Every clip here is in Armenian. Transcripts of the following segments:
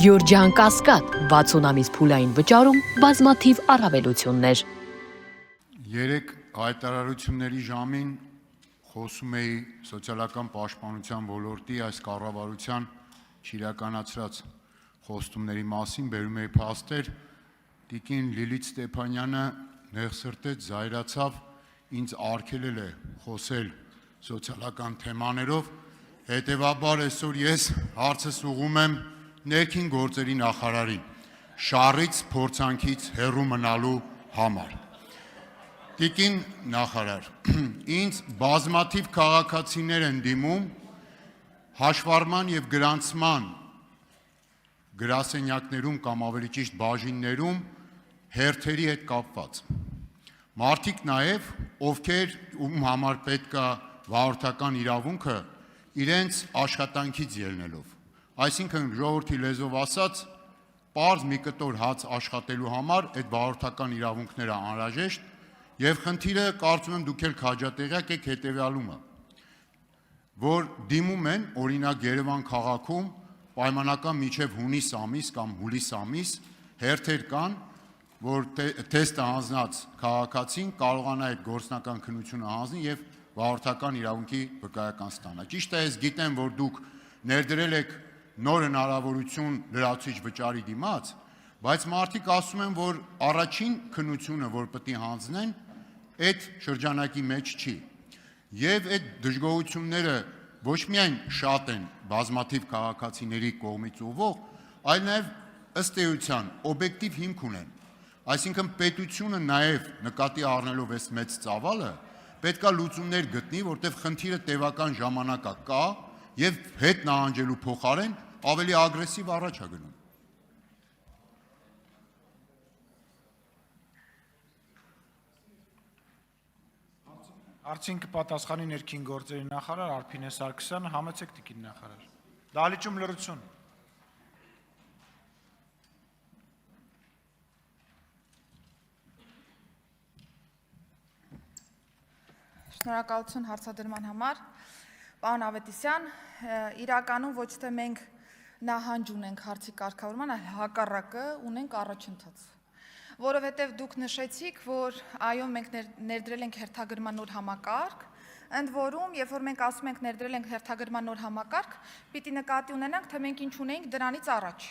Գյորջյան Կասկադ 60 ամիս փուլային վճարում բազմաթիվ առավելություններ։ Երեք հայտարարությունների ժամին խոսում էի սոցիալական պաշտպանության ոլորտի այս կառավարության չիրականացրած խոստումների մասին, բերում էի փաստեր, տիկին Լիլիթ Ստեփանյանը նեղսրտեց, զայրացավ, ինձ արգելել է խոսել սոցիալական թեմաներով, հետևաբար այսօր ես հարցս ուղղում եմ ներքին գործերի նախարարին, շառից փորձանքից հեռու մնալու համար։ Տիկին նախարար, ինձ բազմաթիվ քաղաքացիներ են դիմում հաշվառման եւ գրանցման գրասենյակներում կամ ավելի ճիշտ բաժիններում հերթերի հետ կապված։ Մարդիկ նաեւ, ովքեր ում համար պետք է վարորդական իրավունքը իրենց աշխատանքից ելնելով, այսինքն ժողովրդի լեզվով ասած, պարզ մի կտոր հաց աշխատելու համար այդ վարորդական իրավունքները անհրաժեշտ եւ խնդիրը կարծում եմ դուք էլ քաջատեղյակ եք հետեւյալումը, որ դիմում են օրինակ Երևան քաղաքում պայմանական մինչև հունիս ամիս կամ հուլիս ամիս հերթեր կան, որ թեստը հանձնած քաղաքացին կարողանա այդ գործնական քննությունը հանձնել եւ վարորդական իրավունքի վկայական ստանա։ Ճիշտ է, ես գիտեմ, որ դուք ներդրել եք նոր հնարավորություն լրացուցիչ վճարի դիմաց, բայց մարդիկ ասում են, որ առաջին քննությունը, որ պետք է հանձնեն, այդ շրջանակի մեջ չի։ Եվ այդ դժգոհությունները ոչ միայն շատ են բազմաթիվ քաղաքացիների կողմից ուղղող, այլ նաև ըստ էության օբյեկտիվ հիմք ունեն։ Այսինքն պետությունը նաև նկատի առնելով այս մեծ ծավալը, պետքա լուծումներ գտնի, որտեղ խնդիրը տևական ժամանակա կա եւ հետ նահանջելու փոխարեն ավելի ագրեսիվ առաջ է գնում։ Արդյոք կպատասխանի ներքին գործերի նախարար Արփինե Սարգսյանը, համեցեք տիկին նախարար։ Դահլիճում լրություն։ Շնորհակալություն հարցադրման համար։ Պարոն Ավետիսյան, իրականում ոչ թե մենք նահանջ ունենք հարցի կարգավորման, այլ հակառակը ունենք առաջընթաց։ Որովհետև դուք նշեցիք, որ այո, մենք ներդրել ենք հերթագրման նոր համակարգ, ընդ որում, երբ որ մենք ասում ենք ներդրել ենք հերթագրման նոր համակարգ, պիտի նկատի ունենանք, թե մենք ինչ ունեինք դրանից առաջ։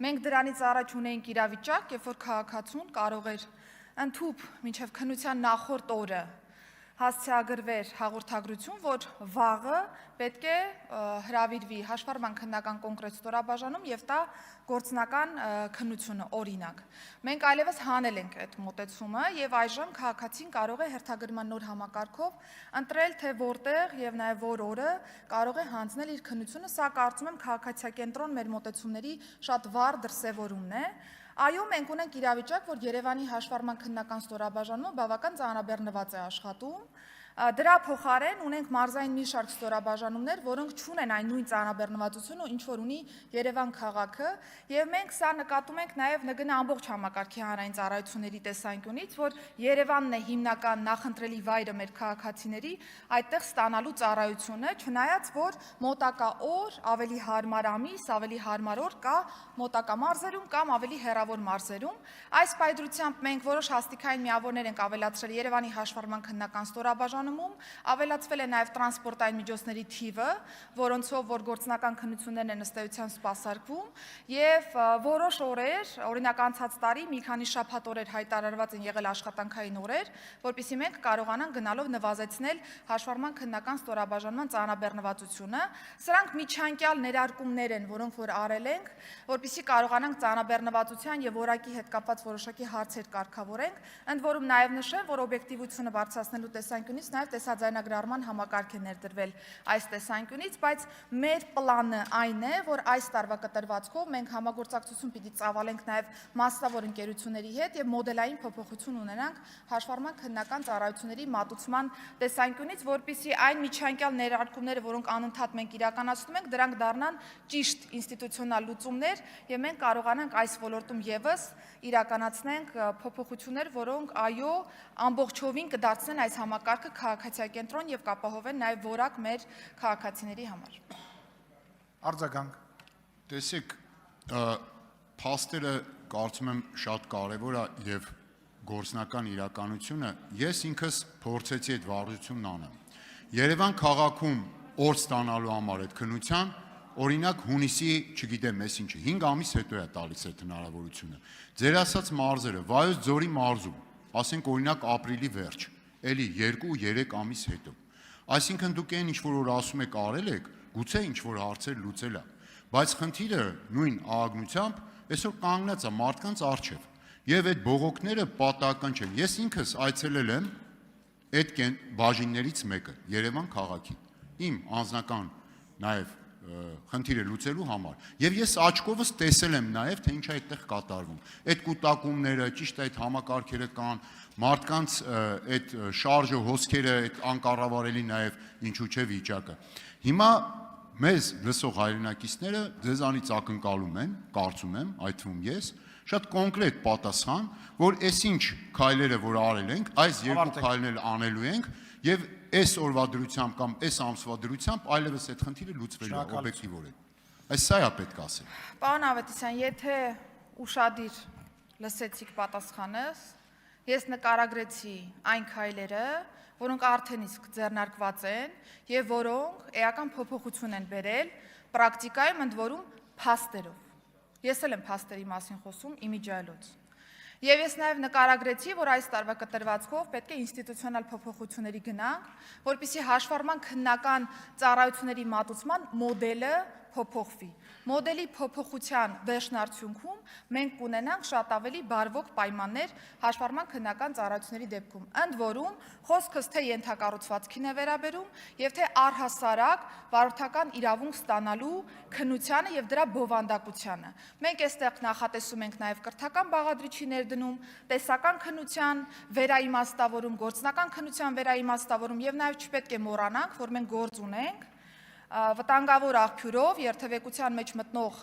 Մենք դրանից առաջ ունեինք իրավիճակ, երբ որ քաղաքացուն կարող էր ընդհուպ մինչև քննության նախորդ օրը հասցեագրվեր հաղորդագրություն, որ վաղը պետք է հրավիրվի հաշվառման քննական կոնկրետ ստորաբաժանում եւ տա գործնական քննությունը օրինակ։ Մենք այլևս հանել ենք այդ մոտեցումը եւ այժմ քաղաքացին կարող է հերթագրման նոր համակարգով ընտրել թե որտեղ եւ նաեւ որ օրը կարող է հանձնել իր քննությունը, սա կարծում եմ քաղաքացիակենտրոն մեր մոտեցումների շատ վառ դրսևորումն է։ Այո, մենք ունենք իրավիճակ, որ Երևանի հաշվառման քննական ստորաբաժանումը բավական ծանրաբեռնված է աշխատում։ Դրա փոխարեն ունենք մարզային մի շարք ստորաբաժանումներ, որոնք չունեն այն նույն ծանրաբեռնվածությունը, ինչ որ ունի Երևան քաղաքը, եւ մենք սա նկատում ենք նաեւ ՆԳՆ ամբողջ համակարգի հանրային ծառայությունների տեսանկյունից, որ Երևանն է հիմնական նախընտրելի վայրը մեր քաղաքացիների այդտեղ ստանալու ծառայությունը, չնայած որ մոտակա օր, ավելի հարմար ամիս, ավելի հարմար օր կա մոտակա մարզերում կամ ավելի հեռավոր մարզերում։ Այս պայծրությամբ մենք որոշ հաստիկային միավորներ ենք ավելացրել Երևանի հաշվառման քննական ստորաբաժանում, ավելացվել է նաև տրանսպորտային միջոցների թիվը, որոնցով որ գործնական քննություններն են ըստ էության սպասարկվում, եւ որոշ օրեր, օրինակ անցած տարի մի քանի շաբաթ օրեր հայտարարված են եղել աշխատանքային օրեր, որպեսզի մենք կարողանանք գնալով նվազեցնել հաշվառման քննական ստորաբաժանման ծանրաբեռնվածությունը։ Սրանք միջանկյալ ներարկումներ են, որոնք որ արել ենք, որպեսզի կարողանանք ծանրաբեռնվածության եւ որակի հետ կապված որոշակի հարցեր կարգավորենք, ընդ որում նաև նշեմ, որ օբյեկտիվությունը բարձրացնելու տեսանկյունից նաև տեսաձայնագրառման համակարգ է ներդրվել այս տեսանկյունից, բայց մեր պլանը այն է, որ այս տարվա կտրվածքով մենք համագործակցություն պիտի ծավալենք նաև մասնավոր ընկերությունների հետ եւ մոդելային փոփոխություն ունենանք հաշվառման քննական ծառայությունների մատուցման տեսանկյունից, որպեսզի այն միջանկյալ ներարկումները, որոնք անընդհատ մենք իրականացնում ենք, դրանք դառնան ճիշտ ինստիտուցիոնալ լուծումներ եւ մենք կարողանանք այս ոլորտում եւս իրականացնենք փոփոխություններ, որոնք այո ամբողջովին կդարձնեն այս համակարգը քաղաքացիակենտրոն եւ կապահովեն նաեւ որակ մեր քաղաքացիների համար։ Արձագանք։ Տեսեք, Փաստերը կարծում եմ շատ կարևոր է եւ գործնական իրականությունը ես ինքս փորձեցի այդ վարժությունն անեմ։ Երևան քաղաքում օր ստանալու համար այդ քննության օրինակ հունիսի, չգիտեմ, ես ինչը 5 ամիս հետո է տալիս այդ հնարավորությունը։ Ձեր ասած մարզերը, Վայոց ձորի մարզում, ասենք օրինակ ապրիլի վերջ, էլի 2-3 ամիս հետո։ Այսինքն դուք այն ինչ որ ասում եք արել եք, գուցե ինչ որ հարցեր լուծել է, բայց խնդիրը նույն աղագնությամբ այսօր կանգնած է մարդկանց առջև։ Եվ այդ բողոքները պատահական չեն։ Ես ինքս այցելել եմ այդ բաժիններից մեկը Երևան քաղաքի։ Իմ անձնական նաև խնդիրը լուծելու համար։ Եվ ես աչքովս տեսել եմ նաև թե ինչ է այդտեղ կատարվում։ Այդ կուտակումները, ճիշտ է այդ համակարգերը կան, մարդկանց այդ շարժը, հոսքերը, այդ անկառավարելի նաև ինչու՞ չէ վիճակը։ Հիմա մեզ լսող հայրենակիցները ձեզանից ակնկալում են, կարծում եմ, այդ թվում ես, շատ կոնկրետ պատասխան, որ այսինչ քայլերը, որ արել ենք, այս երկու քայլները անելու ենք եւ այս օրվա դրությամբ կամ այս ամսվա դրությամբ այլևս այդ խնդիրը լուծվելու է օբյեկտիվորեն։ Այս սա է պետք ասել։ Պարոն Ավետիսյան, եթե ուշադիր լսեցիք պատասխանս, ես նկարագրեցի այն քայլերը, որոնք արդեն իսկ ձեռնարկված են եւ որոնք էական փոփոխություն են բերել պրակտիկայում ընդ որում փաստերով։ Ես էլ եմ փաստերի մասին խոսում իմիջիայլոց։ Եվ ես նաև նկարագրեցի, որ այս տարվա կտրվածքով պետք է ինստիտուցիոնալ փոփոխությունների գնանք, որպեսզի հաշվառման քննական ծառայությունների մատուցման մոդելը փոփոխվի։ Մոդելի փոփոխության վերջնարդյունքում մենք կունենանք շատ ավելի բարվոք պայմաններ հաշվառման քննական ծառայությունների դեպքում։ Ընդ որում, խոսքս թե ենթակառուցվածքին է վերաբերում եւ թե առհասարակ վարորդական իրավունք ստանալու քննությանը եւ դրա բովանդակությանը։ Մենք այստեղ նախատեսում ենք նաեւ կրթական բաղադրիչի ներդնում, տեսական քննության վերաիմաստավորում, գործնական քննության վերաիմաստավորում եւ նաեւ չպետք է մոռանանք, որ մենք գործ ունենք վտանգավոր աղբյուրով երթևեկության մեջ մտնող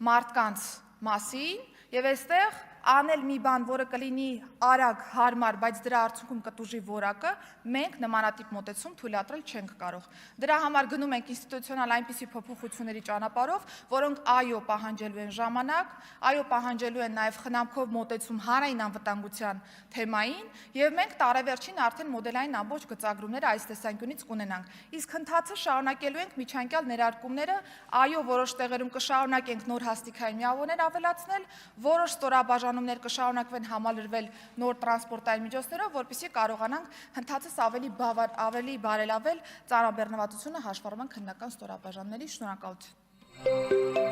մարդկանց մասին եւ այստեղ անել մի բան, որը կլինի արագ, հարմար, բայց դրա արդյունքում կտուժի որակը, մենք նմանատիպ մոտեցում թույլատրել չենք կարող։ Դրա համար գնում ենք ինստիտուցիոնալ այնպիսի փոփոխությունների ճանապարհով, որոնք այո պահանջելու են ժամանակ, այո պահանջելու են նաև խնամքով մոտեցում հանրային անվտանգության թեմային, եւ մենք տարեվերջին արդեն մոդելային ամբողջ գծագրումները այս տեսանկյունից կունենանք։ Իսկ ընթացը շարունակելու ենք միջանկյալ ներարկումները, այո որոշ տեղերում կշարունակենք նոր հաստիքային միավորներ ավելացնել, որոշ ստորաբաժանումներ կշարունակվեն համալրվել նոր տրանսպորտային միջոցներով, որպեսզի կարողանանք ընթացս ավելի բարելավել ծանրաբեռնվածությունը հաշվառման քննական ստորաբաժանումների։ Շնորհակալություն։